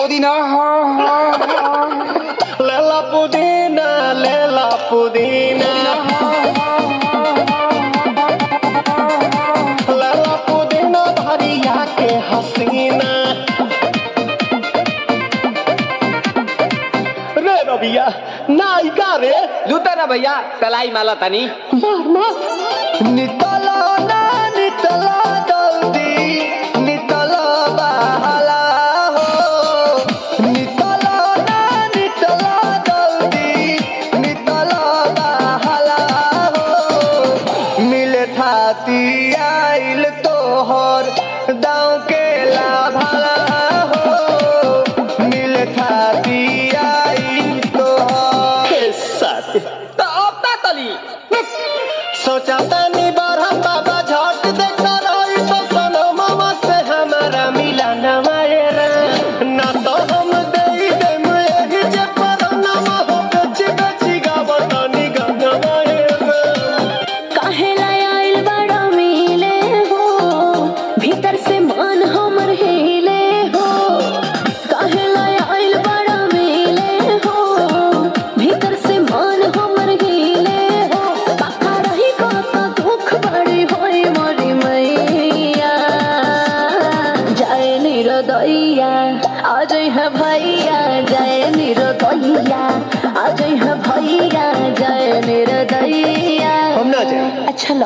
पुदीना लेला पुदीना लेला पुदीना लेला पुदीना भरिया के हसीना रे रबिया नायिका रे लूटा ना भैया तलाई माला तनी मार मार नितला ना नितला जल्दी नितला बहला हो नितला ना नितला जल्दी नितला बहला हो मिले थाती आइल तोहर दाँव के लाभला हो मिले थाती आइल तोहर साथ तो अब ता तली सोचा तनी बरहम बाबा झट देखा रही तो सनो मामा से हमारा मिला न मायरा ना तो हम दे देम एही जे परनमा हो बेची बेची गावतनी गंगा मायरा काहेला आइल बड़ा मिले हो भीतर से मन हमर हिले हो काहेला आइल बड़ा मिले हो भीतर से मन हमर हिले हो काका रही काका दुख बड़ी होई मोरी मैया जाए निरोदैया आज है भैया जाए निरोदैया आज है भैया जाए निरोदैया हम ना जाए अच्छा लो